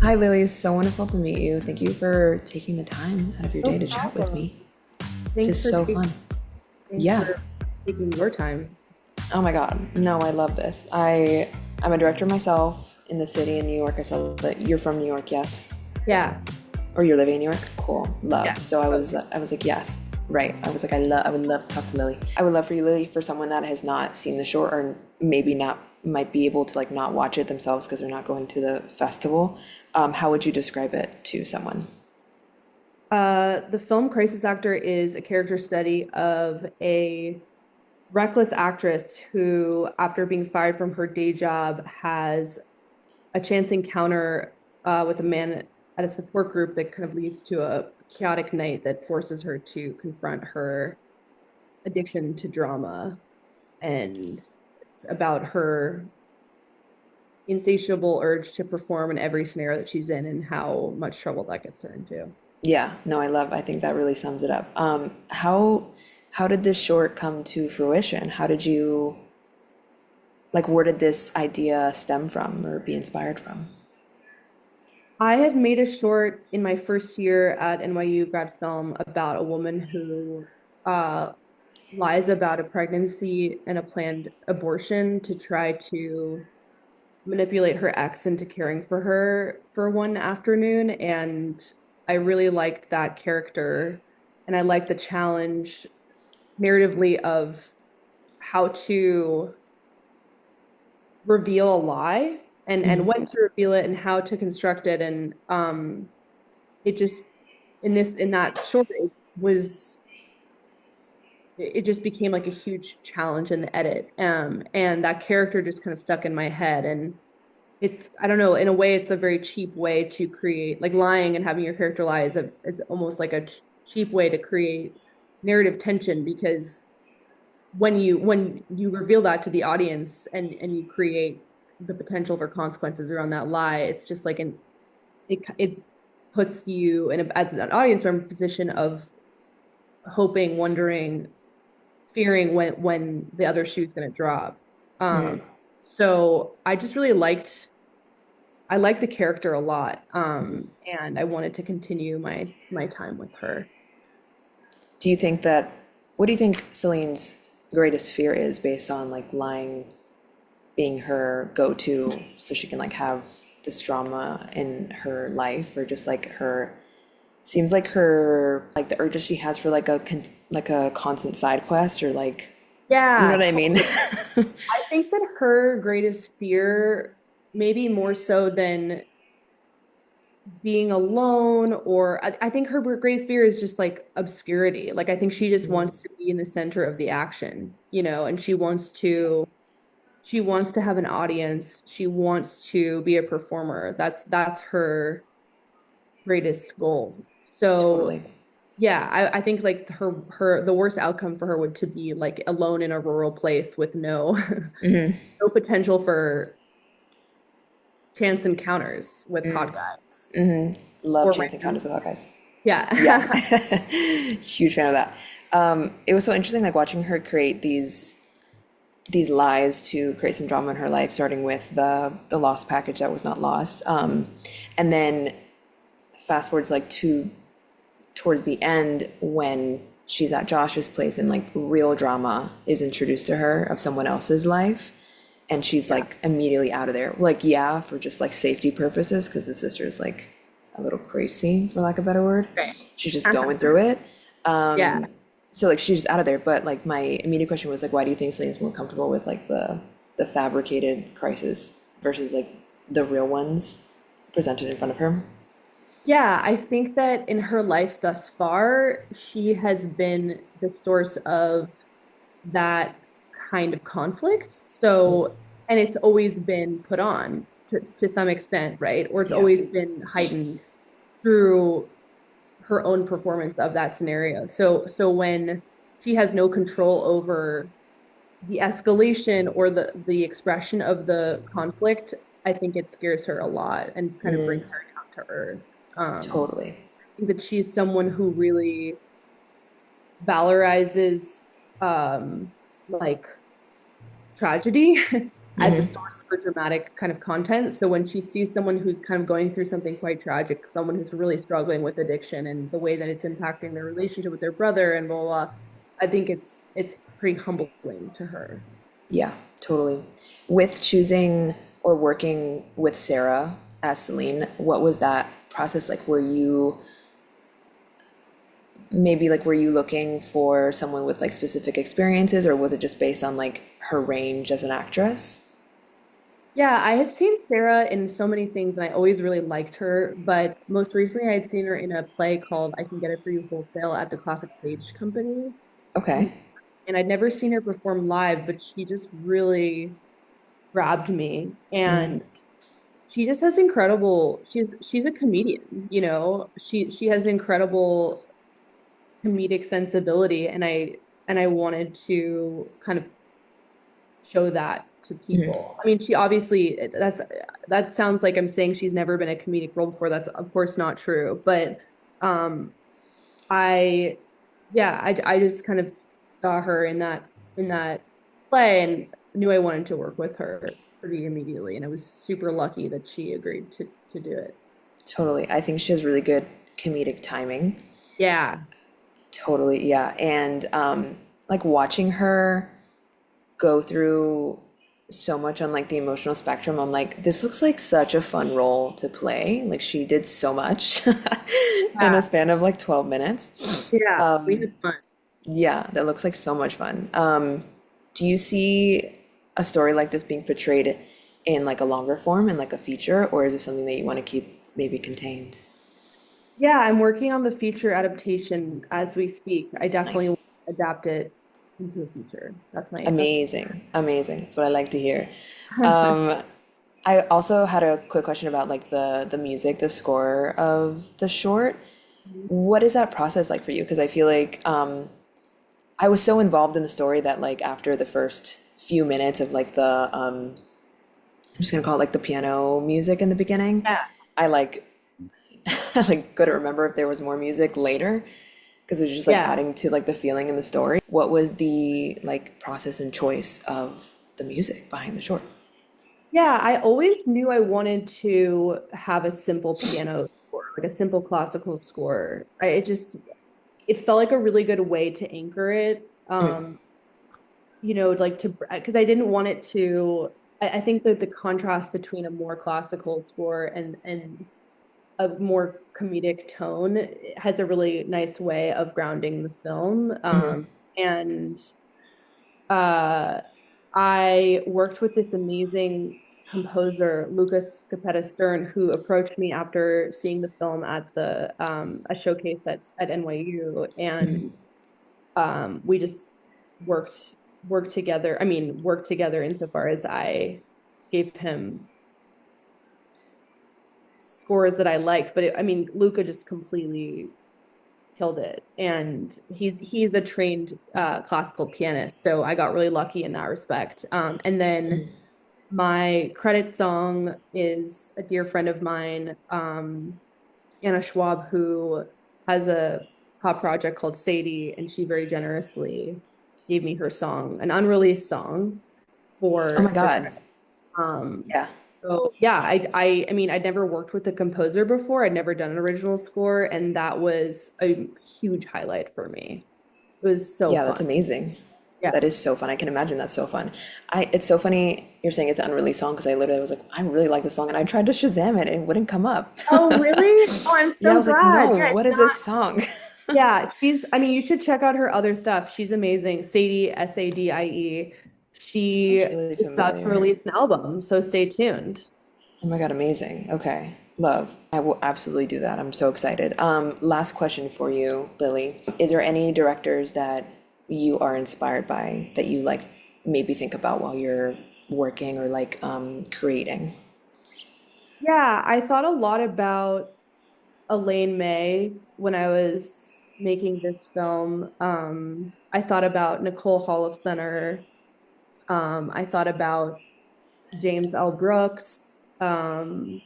Hi, Lily. It's so wonderful to meet you. Thank you for taking the time out of your No day to chat with problem. me. This Thanks is for so taking fun. thanks Yeah. for taking your time. Oh my God. No, I love this. I'm a director myself in the city in New York. I saw that you're from New York, yes? Yeah. Or you're living in New York? Cool. Yeah. Love. So I Both. was I was like, yes. Right. I was like, I would love to talk to Lily. I would love for you, Lily, for someone that has not seen the short or maybe not might be able to like not watch it themselves because they're not going to the festival. How would you describe it to someone? The film Crisis Actor is a character study of a reckless actress who, after being fired from her day job, has a chance encounter with a man at a support group that kind of leads to a chaotic night that forces her to confront her addiction to drama. And it's about her insatiable urge to perform in every scenario that she's in and how much trouble that gets her into. Yeah, no, I think that really sums it up. How did this short come to fruition? How did you like where did this idea stem from or be inspired from? I had made a short in my first year at NYU grad film about a woman who uh, lies about a pregnancy and a planned abortion to try to manipulate her ex into caring for her for one afternoon. And I really liked that character. And I liked the challenge narratively of how to reveal a lie and when to reveal it and how to construct it. And it just in that short it was it just became like a huge challenge in the edit. And that character just kind of stuck in my head. And it's, I don't know, in a way it's a very cheap way to create, like, lying and having your character lie is almost like a cheap way to create narrative tension, because when you reveal that to the audience and you create the potential for consequences around that lie, it's just like it puts you in as an audience member position of hoping, wondering, fearing when the other shoe's going to drop. Um, so I just really liked the character a lot, and I wanted to continue my time with her. Do you think that what do you think Celine's greatest fear is based on like lying being her go-to so she can like have this drama in her life or just like her seems like her like the urges she has for like like a constant side quest or like you know Yeah, what I mean? totally. I think that her greatest fear, maybe more so than being alone, or I think her greatest fear is just like obscurity. Like, I think she just wants to be in the center of the action, and she wants to have an audience. She wants to be a performer. That's her greatest goal. So Totally. yeah, I think like her the worst outcome for her would to be like alone in a rural place with no no potential for chance encounters with hot guys Love or Chance random. Encounters with Hawkeyes. Yeah. Yeah. Huge fan of that. It was so interesting like watching her create these lies to create some drama in her life, starting with the lost package that was not lost. And then fast forwards like to towards the end when she's at Josh's place and like real drama is introduced to her of someone else's life and she's Yeah. like immediately out of there. Like yeah, for just like safety purposes because the sister's like a little crazy for lack of a better word. Right. She's just going through it. Yeah. So like she's just out of there. But like my immediate question was like, why do you think Celine's more comfortable with like the fabricated crisis versus like the real ones presented in front of her? Yeah, I think that in her life thus far, she has been the source of that kind of conflict. So, and it's always been put on to some extent, right? Or it's Yeah. always been heightened through her own performance of that scenario. So when she has no control over the escalation or the expression of the conflict, I think it scares her a lot and kind of brings her down to earth. Totally. I think that she's someone who really valorizes, like, tragedy as a Hmm. source for dramatic kind of content. So when she sees someone who's kind of going through something quite tragic, someone who's really struggling with addiction and the way that it's impacting their relationship with their brother and blah, blah, blah, I think it's pretty humbling to her. Yeah, totally. With choosing or working with Sarah as Celine, what was that process like? Were you looking for someone with like specific experiences, or was it just based on like her range as an actress? Yeah, I had seen Sarah in so many things and I always really liked her, but most recently I had seen her in a play called I Can Get It For You Wholesale at the Classic Stage Company. Okay. And I'd never seen her perform live, but she just really grabbed me. And she just has incredible, she's a comedian, you know. She has incredible comedic sensibility and I wanted to kind of show that to people. I mean, she obviously that sounds like I'm saying she's never been a comedic role before. That's of course not true, but um I yeah, I just kind of saw her in that play and knew I wanted to work with her pretty immediately and I was super lucky that she agreed to do it. Totally. I think she has really good comedic timing. Yeah. Totally, yeah. And like watching her go through so much on like the emotional spectrum, I'm like, this looks like such a fun role to play. Like she did so much in a Yeah. span of like 12 minutes. Yeah, we had fun. Yeah, that looks like so much fun. Do you see a story like this being portrayed in like a longer form, in like a feature, or is it something that you want to keep maybe contained? Yeah, I'm working on the feature adaptation as we speak. I definitely Nice. want to adapt it into the future. That's Amazing. Amazing. That's what I like to hear. Um, I also had a quick question about like the music, the score of the short. What is that process like for you? Because I feel like I was so involved in the story that like after the first few minutes of like the I'm just gonna call it like the piano music in the beginning, yeah. I like I like couldn't remember if there was more music later because it was just like Yeah. adding to like the feeling in the story. What was the like process and choice of the music behind the short? Yeah, I always knew I wanted to have a simple piano score, like a simple classical score. It just it felt like a really good way to anchor it. You know, like to because I didn't want it to I think that the contrast between a more classical score and a more comedic tone has a really nice way of grounding the film. And uh, I worked with this amazing composer, Lucas Capetta Stern, who approached me after seeing the film at the a showcase at NYU, and we just worked worked together. I mean, worked together insofar as I gave him scores that I liked, but I mean, Luca just completely killed it. And he's a trained classical pianist, so I got really lucky in that respect. And then my credit song is a dear friend of mine, Anna Schwab, who has a pop project called Sadie, and she very generously gave me her song, an unreleased song Oh my for the God. credit. Um, Yeah. so yeah, I mean, I'd never worked with a composer before. I'd never done an original score, and that was a huge highlight for me. It was so Yeah, that's fun. amazing. Yeah. That is so fun. I can imagine that's so fun. It's so funny you're saying it's an unreleased song because I literally was like, I really like this song, and I tried to Shazam it and it wouldn't come up. Oh, really? Oh, I'm Yeah, I so was like, no, glad. Yeah, what is this song? yeah, I mean, you should check out her other stuff. She's amazing. Sadie, Sadie. She Sounds is really about to familiar. release an album, so stay tuned. Oh my God, amazing. Okay, love. I will absolutely do that. I'm so excited. Last question for you, Lily. Is there any directors that you are inspired by that you like maybe think about while you're working or like creating? Yeah, I thought a lot about Elaine May when I was making this film. I thought about Nicole Holofcener. I thought about James L. Brooks. I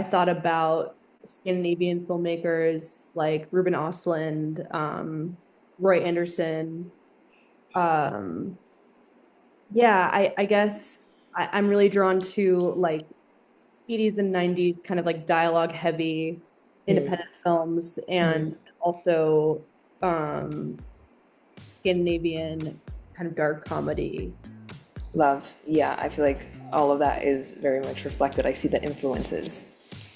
thought about Scandinavian filmmakers like Ruben Östlund, Roy Anderson. Um, yeah, I guess. I'm really drawn to like 80s and 90s kind of like dialogue heavy Mm, independent films mm. and also um Scandinavian kind of dark comedy. Love. Yeah, I feel like all of that is very much reflected. I see the influences.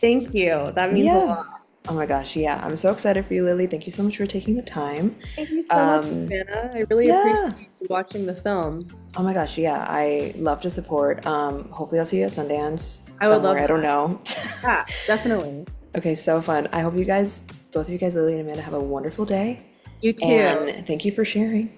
Thank you. That means a Yeah. lot. Oh my gosh, yeah. I'm so excited for you, Lily. Thank you so much for taking the time. Thank you so much, Um, Savannah. I really appreciate yeah. you watching the film. Oh my gosh, yeah. I love to support. Hopefully I'll see you at Sundance I would somewhere. love I don't that. know. Yeah, definitely. Okay, so fun. I hope you guys, both of you guys, Lily and Amanda, have a wonderful day. You too. And thank you for sharing.